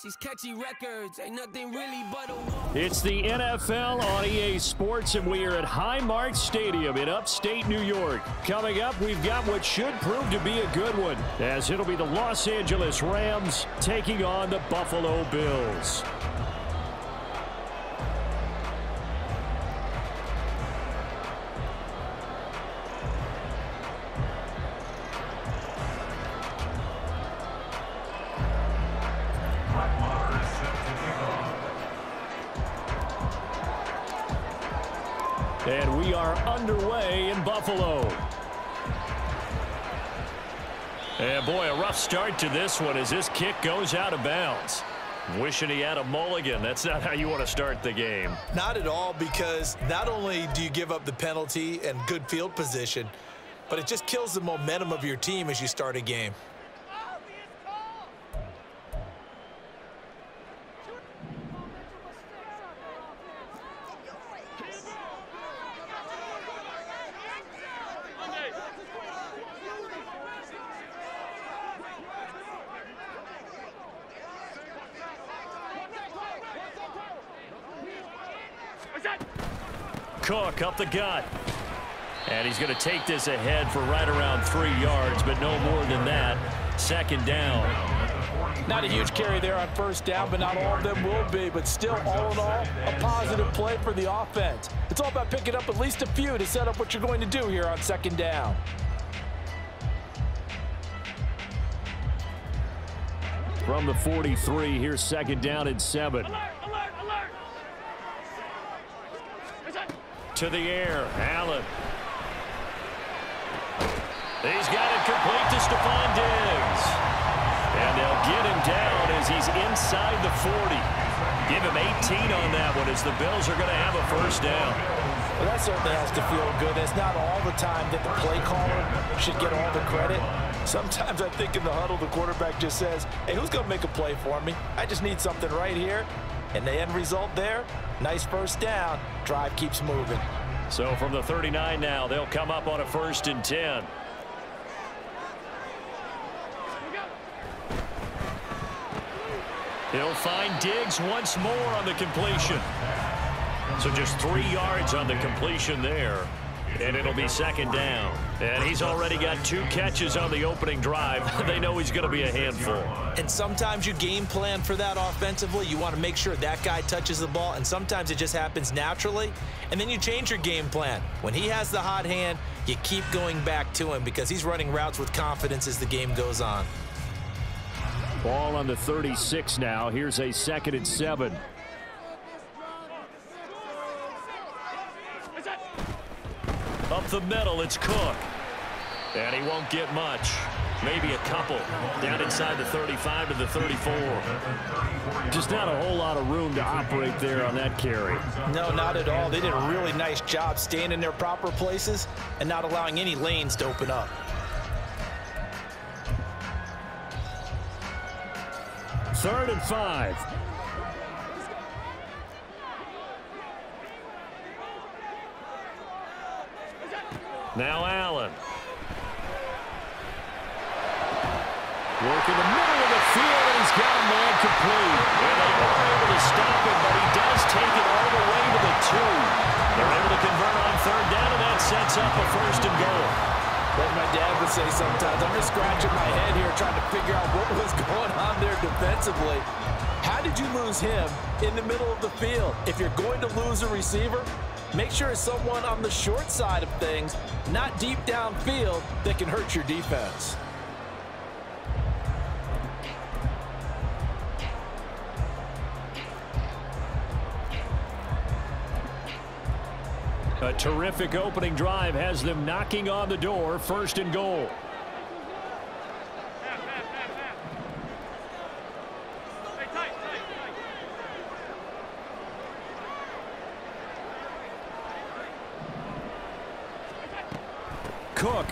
These catchy records ain't nothing really but a walk. It's the NFL on EA Sports, and we are at Highmark Stadium in upstate New York. Coming up, we've got what should prove to be a good one, as it'll be the Los Angeles Rams taking on the Buffalo Bills. And we are underway in Buffalo. And boy, a rough start to this one as this kick goes out of bounds. Wishing he had a mulligan. That's not how you want to start the game. Not at all, because not only do you give up the penalty and good field position, but it just kills the momentum of your team as you start a game. Cook up the gut. And he's going to take this ahead for right around 3 yards, but no more than that. Second down. Not a huge carry there on first down, but not all of them will be. But still, all in all, a positive play for the offense. It's all about picking up at least a few to set up what you're going to do here on second down. From the 43, here's second down and 7. To the air, Allen. He's got it complete to Stephon Diggs. And they'll get him down as he's inside the 40. Give him 18 on that one as the Bills are going to have a first down. Well, that certainly has to feel good. It's not all the time that the play caller should get all the credit. Sometimes I think in the huddle, the quarterback just says, hey, who's going to make a play for me? I just need something right here. And the end result there, nice first down. Drive keeps moving. So from the 39 now, they'll come up on a 1st and 10. He'll find Diggs once more on the completion. So just 3 yards on the completion there. And it'll be second down. And he's already got 2 catches on the opening drive. They know he's going to be a handful. And sometimes you game plan for that offensively. You want to make sure that guy touches the ball, and sometimes it just happens naturally. And then you change your game plan. When he has the hot hand, you keep going back to him because he's running routes with confidence as the game goes on. Ball on the 36 now. Here's a 2nd and 7. Up the middle, it's Cook. And he won't get much. Maybe a couple. Down inside the 35 to the 34. Just not a whole lot of room to operate there on that carry. No, not at all. They did a really nice job staying in their proper places and not allowing any lanes to open up. Third and 5. Now Allen. Working the middle of the field, and he's got a man complete. And they are able to stop him, but he does take it all the way to the 2. They're able to convert on 3rd down, and that sets up a 1st and goal. Like my dad would say sometimes, I'm just scratching my head here trying to figure out what was going on there defensively. How did you lose him in the middle of the field? If you're going to lose a receiver, make sure it's someone on the short side of things, not deep downfield, that can hurt your defense. A terrific opening drive has them knocking on the door. 1st and goal. Cook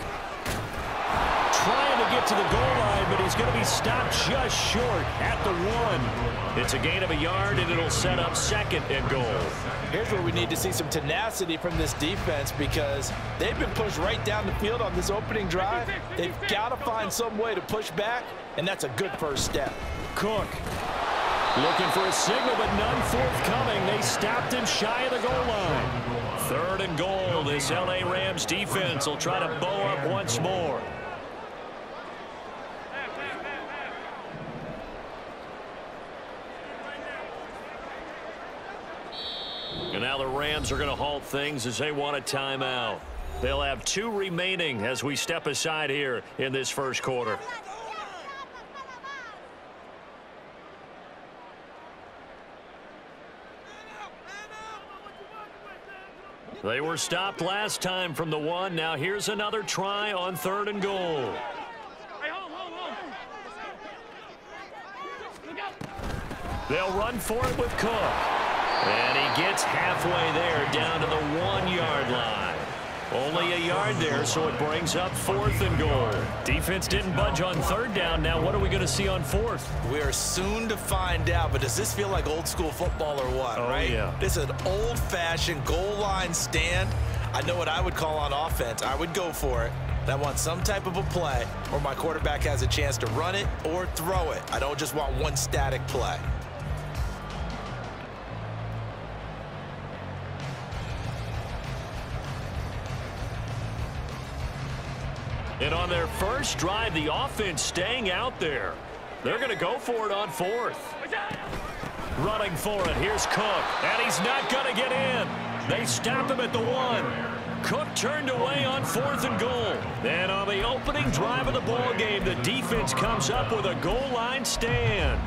trying to get to the goal line, but he's going to be stopped just short at the 1. It's a gain of a yard, and it'll set up 2nd and goal. Here's where we need to see some tenacity from this defense, because they've been pushed right down the field on this opening drive. They've got to find some way to push back, and that's a good first step. Cook Looking for a signal, but none forthcoming. They stopped him shy of the goal line. 3rd and goal. This L.A. Rams defense will try to bow up once more. And now the Rams are going to halt things as they want a timeout. They'll have 2 remaining as we step aside here in this first quarter. They were stopped last time from the 1. Now here's another try on 3rd and goal. They'll run for it with Cook. And he gets halfway there down to the 1-yard line. Only a yard there, so it brings up 4th and goal. Defense didn't budge on 3rd down. Now what are we going to see on 4th? We are soon to find out, but does this feel like old school football or what, right? Yeah. This is an old-fashioned goal line stand. I know what I would call on offense. I would go for it. I want some type of a play where my quarterback has a chance to run it or throw it. I don't just want one static play. And on their first drive, the offense staying out there. They're going to go for it on 4th. Running for it. Here's Cook. And he's not going to get in. They stop him at the 1. Cook turned away on 4th and goal. And on the opening drive of the ball game, the defense comes up with a goal line stand.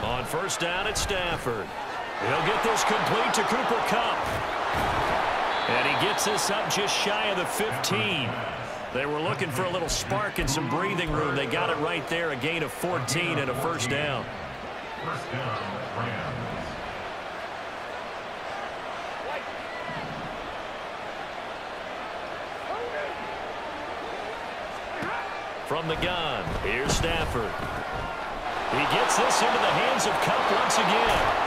On 1st down at Stafford. He'll get this complete to Cooper Kupp. And he gets this up just shy of the 15. They were looking for a little spark and some breathing room. They got it right there, a gain of 14 and a 1st down. From the gun, here's Stafford. He gets this into the hands of Kupp once again.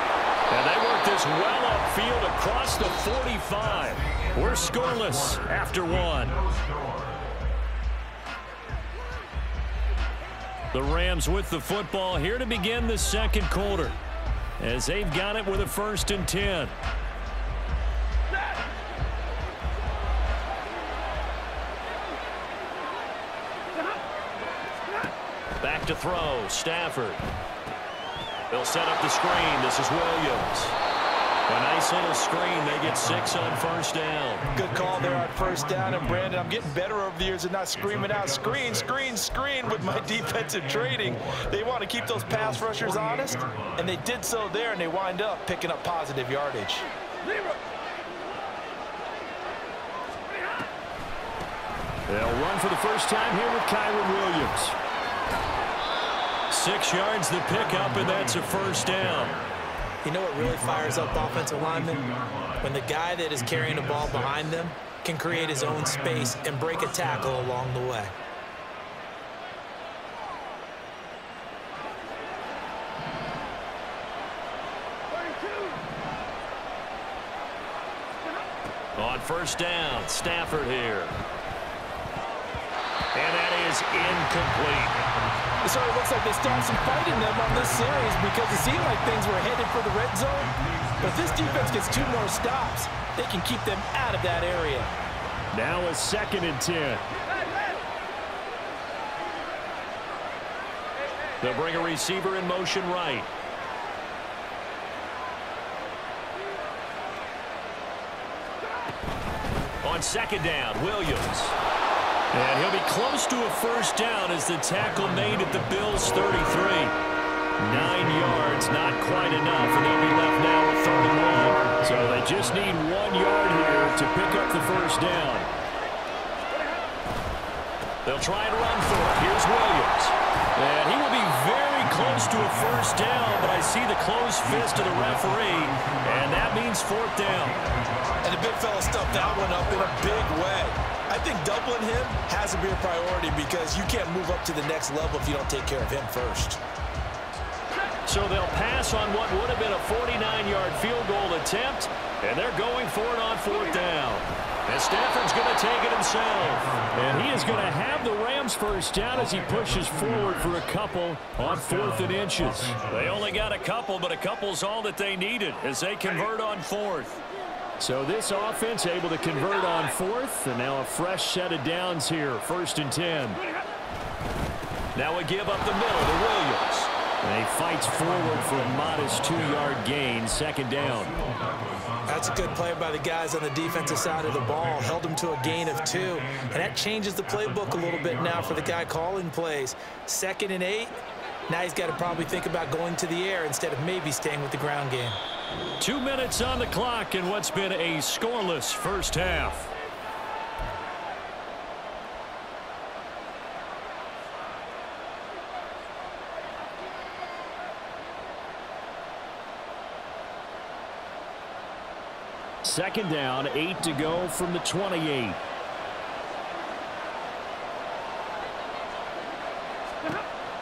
And they work this well upfield across the 45. We're scoreless after 1. The Rams with the football here to begin the 2nd quarter, as they've got it with a 1st and 10. Back to throw, Stafford. They'll set up the screen. This is Williams. A nice little screen. They get 6 on 1st down. Good call there on 1st down. And, Brandon, I'm getting better over the years at not screaming out, screen, screen, screen with my defensive training. They want to keep those pass rushers honest, and they did so there, and they wind up picking up positive yardage. They'll run for the first time here with Kyren Williams. 6 yards the pickup, and that's a 1st down. You know what really fires up offensive linemen? When the guy that is carrying the ball behind them can create his own space and break a tackle along the way. On 1st down, Stafford here. And that is incomplete. It sort of looks like they started some fight in them on this series because it seemed like things were headed for the red zone. But if this defense gets 2 more stops, they can keep them out of that area. Now a 2nd and 10. They'll bring a receiver in motion right. On 2nd down, Williams. And he'll be close to a 1st down as the tackle made at the Bills' 33. 9 yards, not quite enough, and they'll be left now with 3rd and 1. So they just need 1 yard here to pick up the 1st down. They'll try and run for it. Here's Williams. And he will be very close to a 1st down, but I see the closed fist of the referee, and that means 4th down. And the big fella stuffed that one up in a big way. I think doubling him has to be a priority because you can't move up to the next level if you don't take care of him first. So they'll pass on what would have been a 49-yard field goal attempt, and they're going for it on 4th down. And Stafford's going to take it himself. And he is going to have the Rams first down as he pushes forward for a couple on 4th and inches. They only got a couple, but a couple's all that they needed as they convert on 4th. So this offense able to convert on 4th, and now a fresh set of downs here, 1st and 10. Now a give up the middle to Williams. And he fights forward for a modest 2-yard gain, 2nd down. That's a good play by the guys on the defensive side of the ball. Held him to a gain of 2. And that changes the playbook a little bit now for the guy calling plays. 2nd and 8. Now he's got to probably think about going to the air instead of maybe staying with the ground game. 2 minutes on the clock in what's been a scoreless first half. Second down, 8 to go from the 28.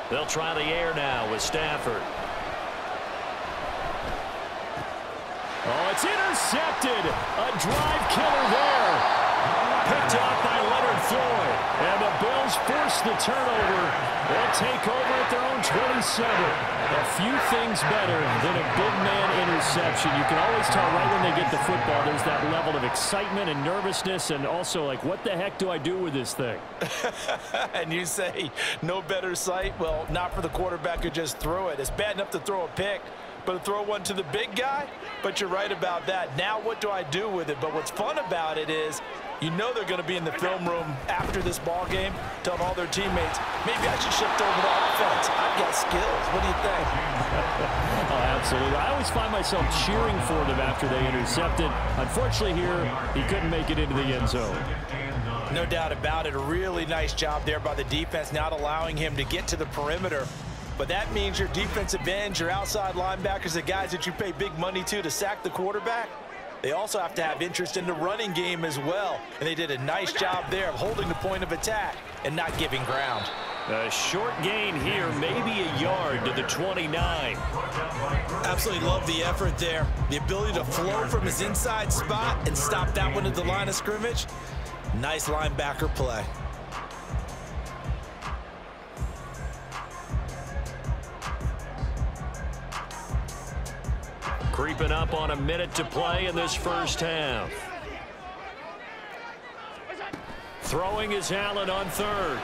They'll try the air now with Stafford. Oh, it's intercepted. A drive killer there. Picked off by Leonard Floyd. And the Bills force the turnover. They'll take over at their own 27. A few things better than a big man interception. You can always tell right when they get the football, there's that level of excitement and nervousness, and also like, what the heck do I do with this thing? And you say no better sight? Well, not for the quarterback who just threw it. It's bad enough to throw a pick, but to throw one to the big guy? But you're right about that. Now what do I do with it? But what's fun about it is you know they're going to be in the film room after this ball game telling all their teammates, maybe I should shift over to offense. I've got skills. What do you think? Oh, absolutely. I always find myself cheering for them after they intercepted. Unfortunately here, he couldn't make it into the end zone. No doubt about it. A really nice job there by the defense, not allowing him to get to the perimeter. But that means your defensive ends, your outside linebackers, the guys that you pay big money to sack the quarterback, they also have to have interest in the running game as well. And they did a nice job there of holding the point of attack and not giving ground. A short gain here, maybe a yard to the 29. Absolutely love the effort there. The ability to flow from his inside spot and stop that one at the line of scrimmage. Nice linebacker play. Creeping up on a minute to play in this first half. Throwing is Allen on 3rd.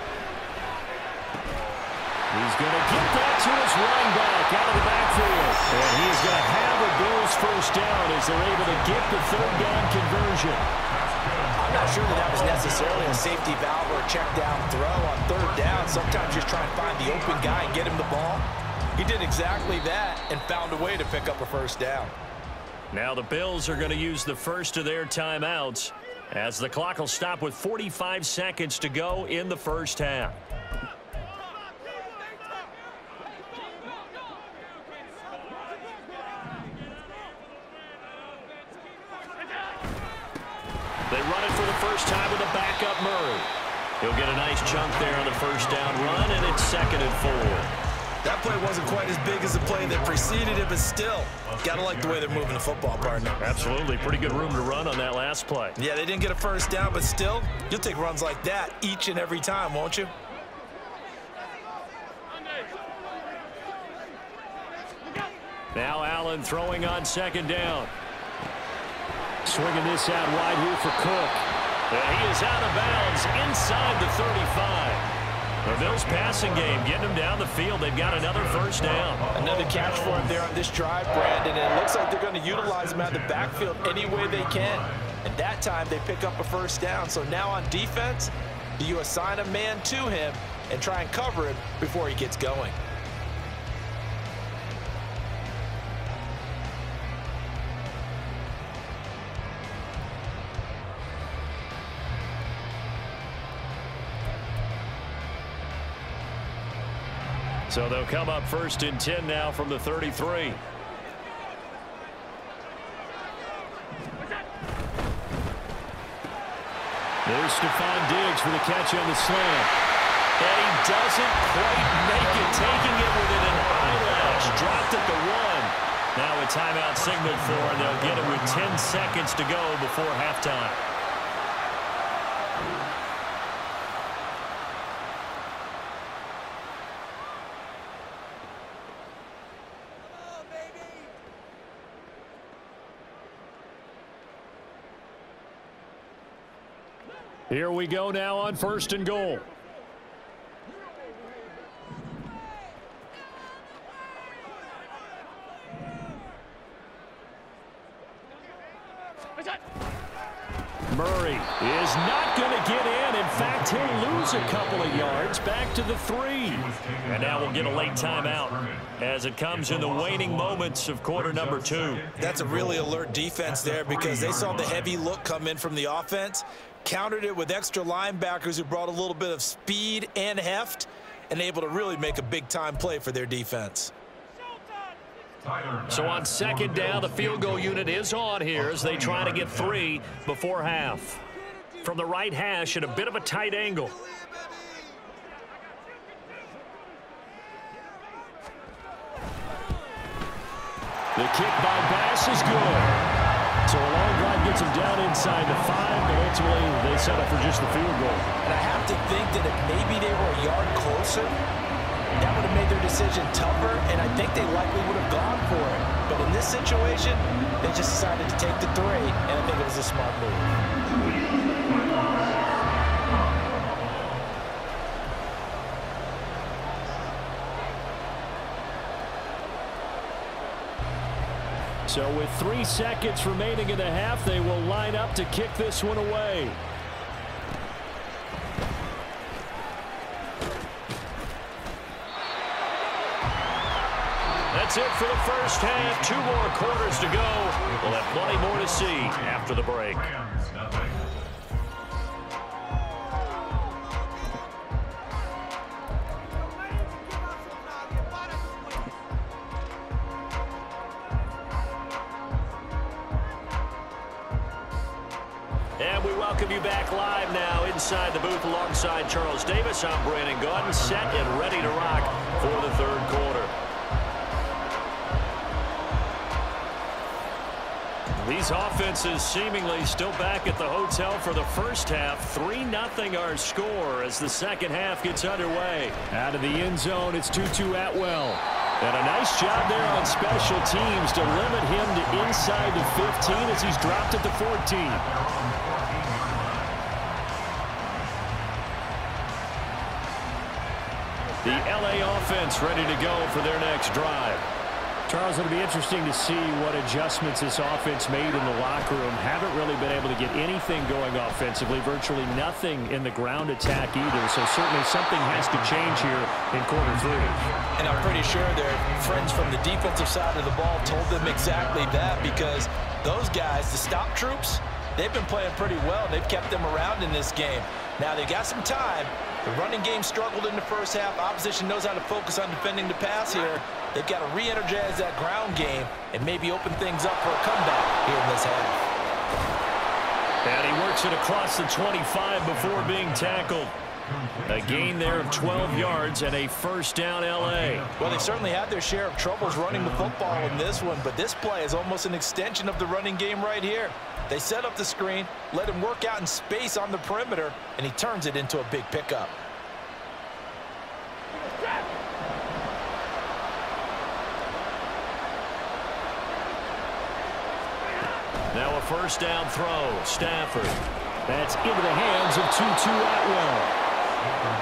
He's going to get that to his running back out of the backfield. And he is going to have the Bills first down as they're able to get the 3rd down conversion. I'm not sure that was necessarily a safety valve or a check down throw on 3rd down. Sometimes just try and find the open guy and get him the ball. He did exactly that and found a way to pick up a first down. Now the Bills are going to use the first of their timeouts as the clock will stop with 45 seconds to go in the first half. They run it for the first time with a backup Murray. He'll get a nice chunk there on the first down run, and it's 2nd and 4. That play wasn't quite as big as the play that preceded it, but still, gotta like the way they're moving the football, partner. Absolutely. Pretty good room to run on that last play. Yeah, they didn't get a first down, but still, you'll take runs like that each and every time, won't you? Now Allen throwing on 2nd down. Swinging this out wide here for Cook. And he is out of bounds inside the 35. The Bills passing game getting them down the field. They've got another first down. Another catch for him there on this drive, Brandon. And it looks like they're going to utilize him out of the backfield any way they can. And that time they pick up a first down. So now on defense, do you assign a man to him and try and cover him before he gets going? So they'll come up 1st and 10 now from the 33. There's Stephon Diggs for the catch on the slant. And he doesn't quite make it, taking it within an eyelash dropped at the 1. Now a timeout signaled for, and they'll get it with 10 seconds to go before halftime. Here we go now on 1st and goal. Murray is not going to get in. In fact, he'll lose a couple of yards back to the 3. And now we'll get a late timeout as it comes in the waning moments of quarter number 2. That's a really alert defense there because they saw the heavy look come in from the offense, countered it with extra linebackers who brought a little bit of speed and heft, and able to really make a big-time play for their defense. So on 2nd down, the field goal unit is on here as they try to get 3 before half. From the right hash at a bit of a tight angle. The kick by Bass is good. So a long drive gets him down inside the 5, but ultimately they settle for just the field goal. And I have to think that if maybe they were a yard closer, that would have made their decision tougher, and I think they likely would have gone for it. But in this situation, they just decided to take the 3, and I think it was a smart move. So with 3 seconds remaining in the half, they will line up to kick this one away. That's it for the first half. 2 more quarters to go. We'll have plenty more to see after the break. And we welcome you back live now inside the booth alongside Charles Davis. I'm Brandon Gaudin, set and ready to rock for the 3rd quarter. These offenses seemingly still back at the hotel for the first half. 3-0 our score as the second half gets underway. Out of the end zone, it's Tutu Atwell. And a nice job there on special teams to limit him to inside the 15 as he's dropped at the 14. The LA offense ready to go for their next drive. Charles, it'll be interesting to see what adjustments this offense made in the locker room. Haven't really been able to get anything going offensively, virtually nothing in the ground attack either. So certainly something has to change here in quarter 3. And I'm pretty sure their friends from the defensive side of the ball told them exactly that, because those guys, the stop troops, they've been playing pretty well. They've kept them around in this game. Now they got some time. The running game struggled in the first half. Opposition knows how to focus on defending the pass here. They've got to re-energize that ground game and maybe open things up for a comeback here in this half. And he works it across the 25 before being tackled. A gain there of 12 yards and a first down LA. Well, they certainly had their share of troubles running the football in this one, but this play is almost an extension of the running game right here. They set up the screen, let him work out in space on the perimeter, and he turns it into a big pickup. Now a first down throw. Stafford. That's into the hands of Tutu Atwell.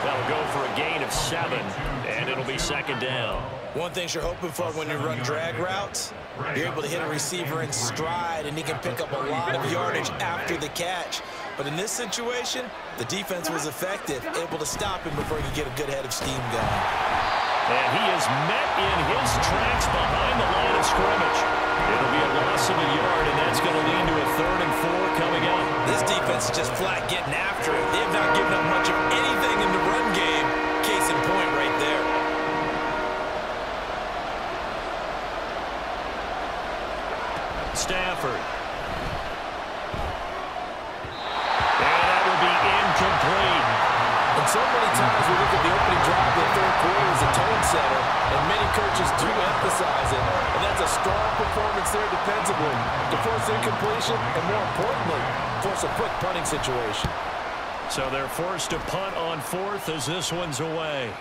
That'll go for a gain of 7, and it'll be second down. One thing you're hoping for when you run drag routes, you're able to hit a receiver in stride, and he can pick up a lot of yardage after the catch. But in this situation, the defense was effective, able to stop him before he could get a good head of steam going. And he is met in his tracks behind the line of scrimmage. It'll be a loss of a yard, and that's going to lead to a 3rd and 4 coming up. This defense is just flat getting after it. They have not given up much of anything in the run game. Case in point right there. Stafford. And that will be incomplete. And so many times we look at the opening drive of the 3rd quarter as a tone center, and many coaches do emphasize it, and that's a strong performance there defensively to force incompletion and, more importantly, force a quick punting situation. So they're forced to punt on fourth as this one's away.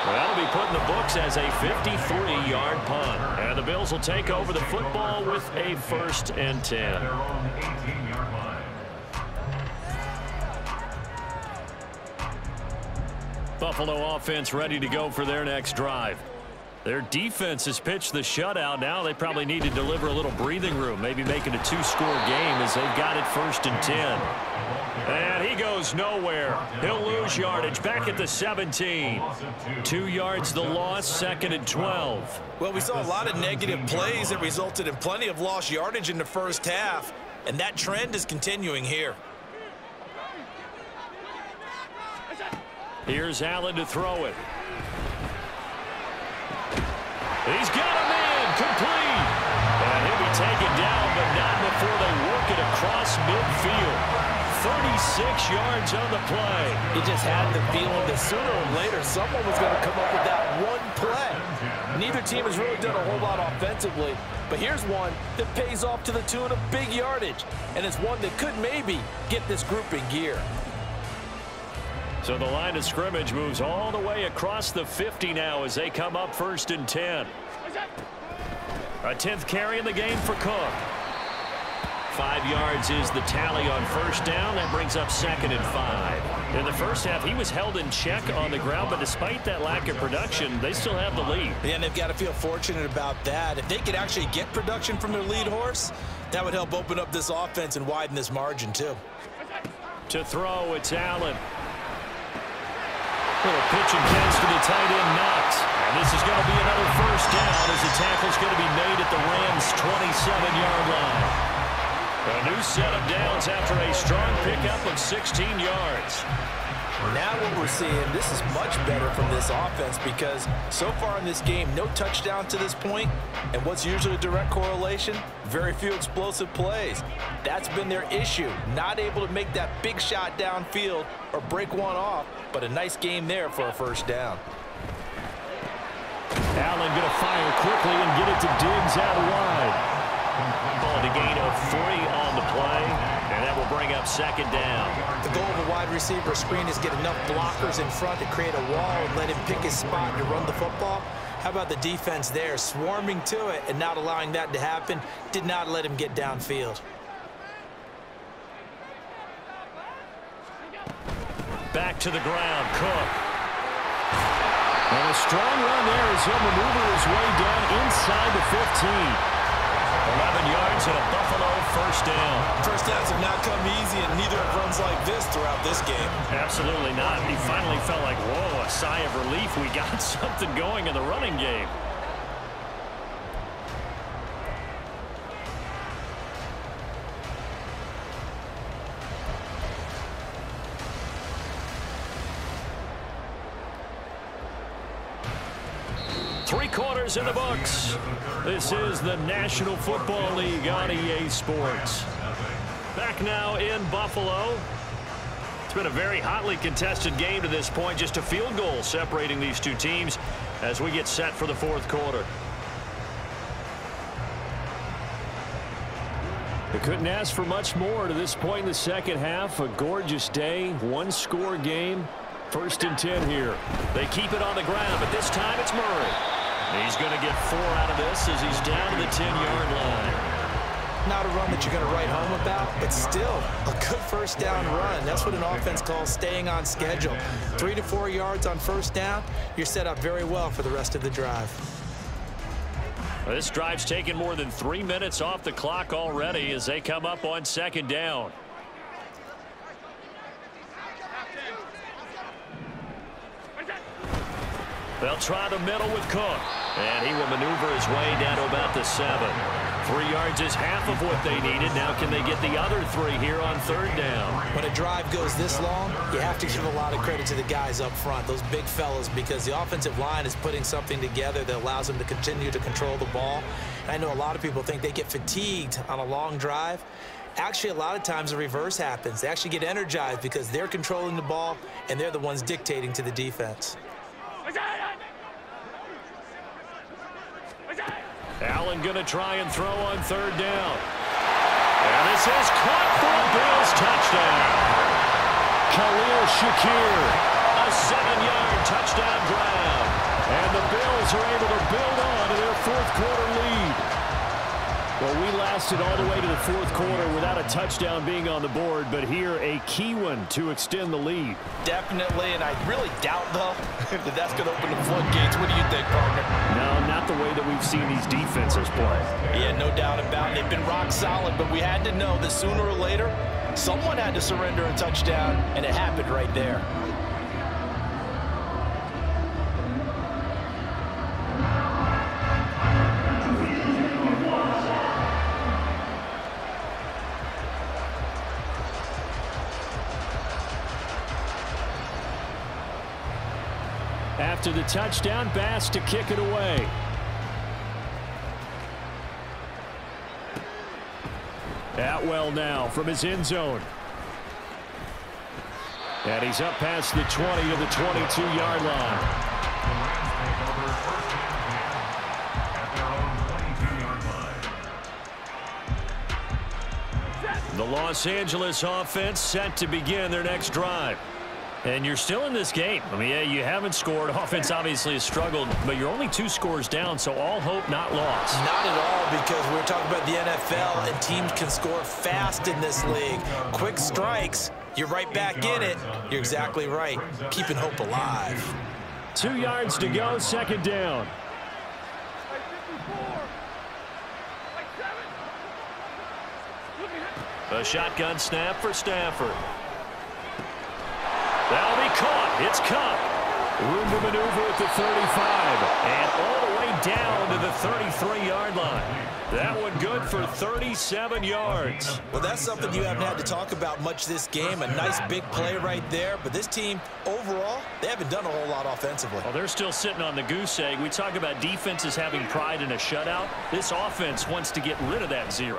Well, that'll be put in the books as a 53-yard punt. And the Bills will take over the football with a 1st and 10. Buffalo offense ready to go for their next drive. Their defense has pitched the shutout. Now they probably need to deliver a little breathing room, maybe make it a 2-score game as they've got it 1st and 10. And he goes nowhere. He'll lose yardage back at the 17. 2 yards the loss, 2nd and 12. Well, we saw a lot of negative plays that resulted in plenty of lost yardage in the first half, and that trend is continuing here. Here's Allen to throw it. He's got a man complete. And he'll be taken down, but not before they work it across midfield. 36 yards on the play. He just had the feeling that sooner or later someone was going to come up with that one play. Neither team has really done a whole lot offensively, but here's one that pays off to the tune of big yardage, and it's one that could maybe get this group in gear. So the line of scrimmage moves all the way across the 50 now as they come up 1st and 10. A 10th carry in the game for Cook. 5 yards is the tally on 1st down. That brings up 2nd and 5. In the first half, he was held in check on the ground, but despite that lack of production, they still have the lead. Yeah, and they've got to feel fortunate about that. If they could actually get production from their lead horse, that would help open up this offense and widen this margin, too. To throw, it's Allen. Little pitch and catch to the tight end, Knox. And this is going to be another 1st down as the tackle's going to be made at the Rams' 27-yard line. A new set of downs after a strong pickup of 16 yards. Now what we're seeing, this is much better from this offense because so far in this game, no touchdown to this point, and what's usually a direct correlation? Very few explosive plays. That's been their issue, not able to make that big shot downfield or break one off, but a nice game there for a 1st down. Allen going to fire quickly and get it to Diggs out wide. Ball to gain of 3 on the play, and that will bring up 2nd down. The goal of a wide receiver screen is get enough blockers in front to create a wall and let him pick his spot to run the football. How about the defense there, swarming to it and not allowing that to happen? Did not let him get downfield. Back to the ground, Cook. And a strong run there as he'll maneuver his way down inside the 15. 11 yards and a Buffalo 1st down. 1st downs have not come easy, and neither have runs like this throughout this game. Absolutely not. He finally felt like, whoa, a sigh of relief. We got something going in the running game. Three-quarters in the books. This is the National Football League on EA Sports. Back now in Buffalo. It's been a very hotly contested game to this point. Just a field goal separating these two teams as we get set for the 4th quarter. They couldn't ask for much more to this point in the 2nd half. A gorgeous day, 1-score game. 1st and 10 here. They keep it on the ground, but this time it's Murray. He's going to get 4 out of this as he's down to the 10-yard line. Not a run that you're going to write home about, but still a good 1st down run. That's what an offense calls staying on schedule. 3 to 4 yards on 1st down, you're set up very well for the rest of the drive. Well, this drive's taken more than 3 minutes off the clock already as they come up on 2nd down. They'll try the middle with Cook, and he will maneuver his way down to about the 7. 3 yards is half of what they needed. Now can they get the other 3 here on 3rd down? When a drive goes this long, you have to give a lot of credit to the guys up front, those big fellas, because the offensive line is putting something together that allows them to continue to control the ball. And I know a lot of people think they get fatigued on a long drive. Actually, a lot of times the reverse happens. They actually get energized because they're controlling the ball and they're the ones dictating to the defense. Allen going to try and throw on third down. And this is caught for a Bills touchdown. Khalil Shakir, a 7-yard touchdown grab. And the Bills are able to build on to their fourth-quarter lead. Well, we lasted all the way to the fourth quarter without a touchdown being on the board, but here a key one to extend the lead. Definitely, and I really doubt, though, that that's going to open the floodgates. What do you think, partner? No, not the way that we've seen these defenses play. Yeah, no doubt about it. They've been rock solid, but we had to know that sooner or later, someone had to surrender a touchdown, and it happened right there. After the touchdown, Bass to kick it away. Atwell now from his end zone. And he's up past the 20 to the 22-yard line. The Los Angeles offense set to begin their next drive. And you're still in this game. I mean, yeah, you haven't scored. Offense obviously has struggled, but you're only 2 scores down, so all hope not lost. Not at all, because we're talking about the NFL, and teams can score fast in this league. Quick strikes, you're right back in it. You're exactly right. Keeping hope alive. 2 yards to go, second down. A shotgun snap for Stafford. That'll be caught. It's Kupp. Room to maneuver at the 35. And all the way down to the 33-yard line. That one good for 37 yards. Well, that's something you haven't had to talk about much this game. A nice big play right there. But this team, overall, they haven't done a whole lot offensively. Well, they're still sitting on the goose egg. We talk about defenses having pride in a shutout. This offense wants to get rid of that 0.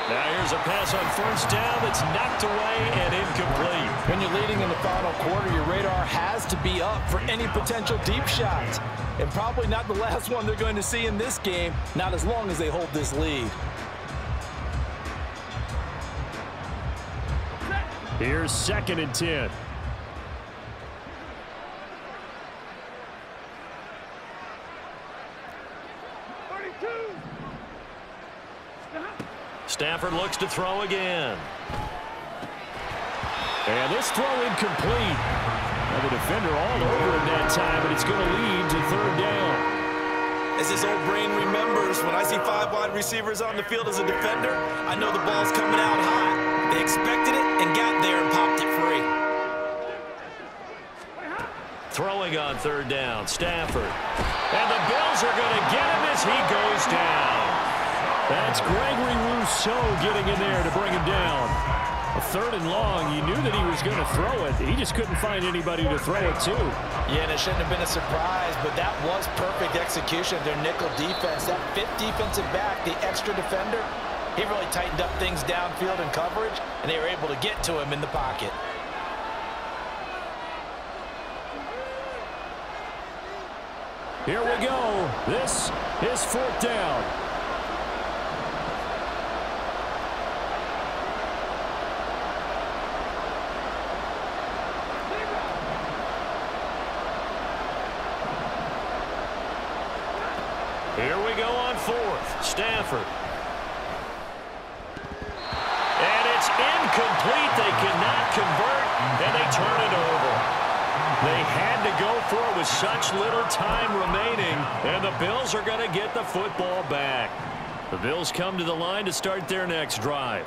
Now here's a pass on first down that's knocked away and incomplete. When you're leading in the final quarter, your radar has to be up for any potential deep shots. And probably not the last one they're going to see in this game, not as long as they hold this lead. Here's 2nd and 10. Stafford looks to throw again. And this throw incomplete. Now the defender all over him that time, but it's going to lead to third down. As his old brain remembers, when I see 5 wide receivers on the field as a defender, I know the ball's coming out hot. They expected it and got there and popped it free. Throwing on third down, Stafford. And the Bills are going to get him as he goes down. That's Gregory Rousseau getting in there to bring him down. A 3rd and long, you knew that he was going to throw it. He just couldn't find anybody to throw it to. Yeah, and it shouldn't have been a surprise, but that was perfect execution of their nickel defense. That 5th defensive back, the extra defender, he really tightened up things downfield in coverage, and they were able to get to him in the pocket. Here we go. This is 4th down. Here we go on 4th. Stafford. And it's incomplete. They cannot convert, and they turn it over. They had to go for it with such little time remaining, and the Bills are going to get the football back. The Bills come to the line to start their next drive.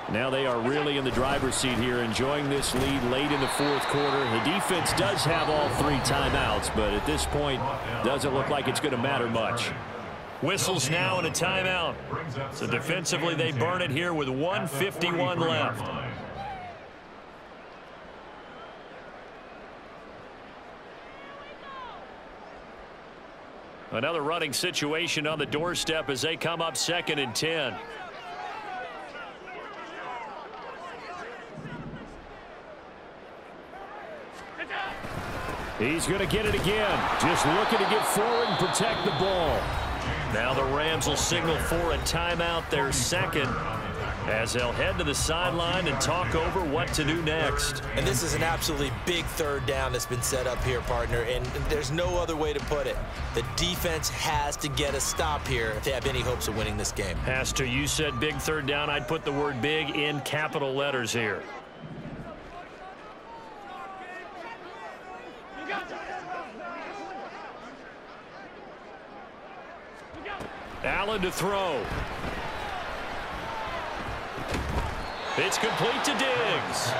Now they are really in the driver's seat here, enjoying this lead late in the 4th quarter. The defense does have all 3 timeouts, but at this point, doesn't look like it's going to matter much. Whistles now and a timeout. So defensively, they burn it here with 1:51 left. Another running situation on the doorstep as they come up 2nd and 10. He's going to get it again. Just looking to get forward and protect the ball. Now the Rams will signal for a timeout, their second, as they'll head to the sideline and talk over what to do next. And this is an absolutely big 3rd down that's been set up here, partner, and there's no other way to put it. The defense has to get a stop here if they have any hopes of winning this game. Pastor, you said big 3rd down. I'd put the word big in capital letters here. Allen to throw. It's complete to Diggs.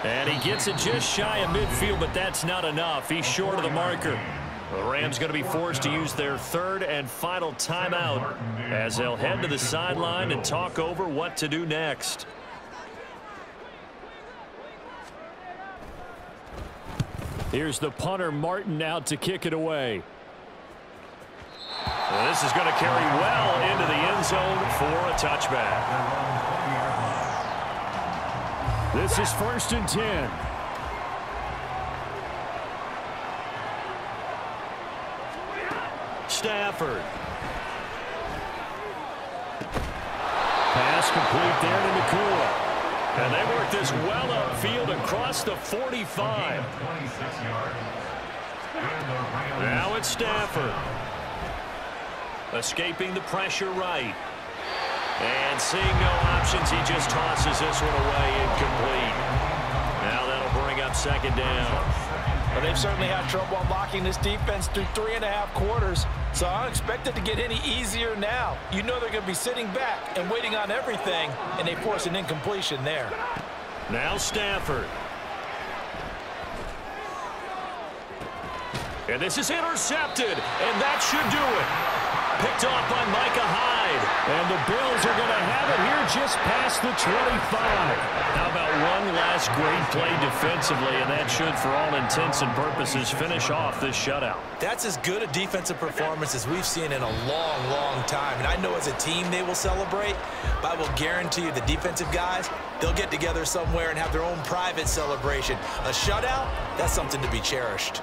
And he gets it just shy of midfield, but that's not enough. He's short of the marker. The Rams going to be forced to use their 3rd and final timeout as they'll head to the sideline and talk over what to do next. Here's the punter, Martin, out to kick it away. Well, this is going to carry well into the end zone for a touchback. This is 1st and 10. Stafford. Pass complete there to Nakua. And they work this well upfield across the 45. Now it's Stafford. Escaping the pressure right. And seeing no options, he just tosses this one away incomplete. Now that'll bring up 2nd down. Well, they've certainly had trouble unlocking this defense through 3.5 quarters, so I don't expect it to get any easier now. You know they're going to be sitting back and waiting on everything, and they force an incompletion there. Now Stafford. And this is intercepted, and that should do it. Picked off by Micah Hyde. And the Bills are going to have it here just past the 25. How about one last great play defensively, and that should, for all intents and purposes, finish off this shutout. That's as good a defensive performance as we've seen in a long, long time. And I know as a team they will celebrate, but I will guarantee you the defensive guys, they'll get together somewhere and have their own private celebration. A shutout, that's something to be cherished.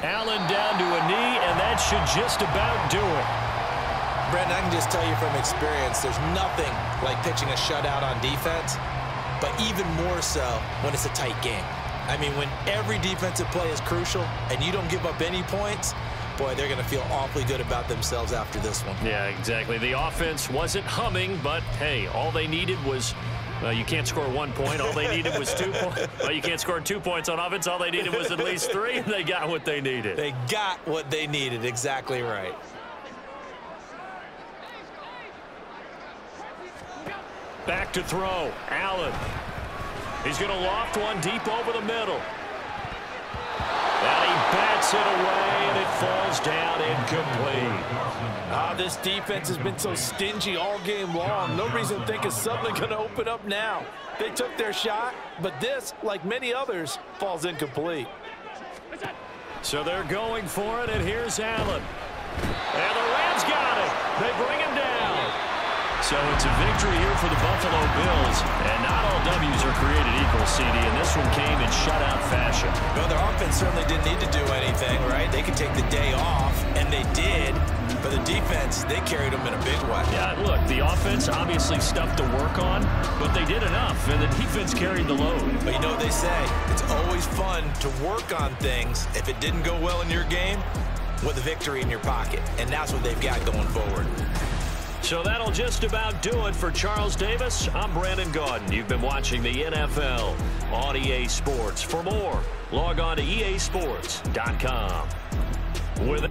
Allen down to a knee, and that should just about do it. Brendan, I can just tell you from experience, there's nothing like pitching a shutout on defense, but even more so when it's a tight game. I mean, when every defensive play is crucial and you don't give up any points, boy, they're going to feel awfully good about themselves after this one. Yeah, exactly. The offense wasn't humming, but, hey, all they needed was you can't score 1 point. All they needed was 2 points. Well, you can't score 2 points on offense. All they needed was at least 3, and they got what they needed. They got what they needed. Exactly right. Back to throw. Allen. He's going to loft one deep over the middle. And he bats it away, and it falls down incomplete. This defense has been so stingy all game long. No reason to think it's suddenly going to open up now. They took their shot, but this, like many others, falls incomplete. So they're going for it, and here's Allen. And the Rams got it. They bring him down. So it's a victory here for the Buffalo Bills. And not all W's are created equal, CD, and this one came in shutout fashion. Well, their offense certainly didn't need to do anything, right? They could take the day off, and they did. But the defense, they carried them in a big way. Yeah, look, the offense obviously stuff to work on, but they did enough, and the defense carried the load. But you know what they say, it's always fun to work on things if it didn't go well in your game with a victory in your pocket, and that's what they've got going forward. So that'll just about do it for Charles Davis. I'm Brandon Gaudin. You've been watching the NFL on EA Sports. For more, log on to easports.com. With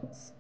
points.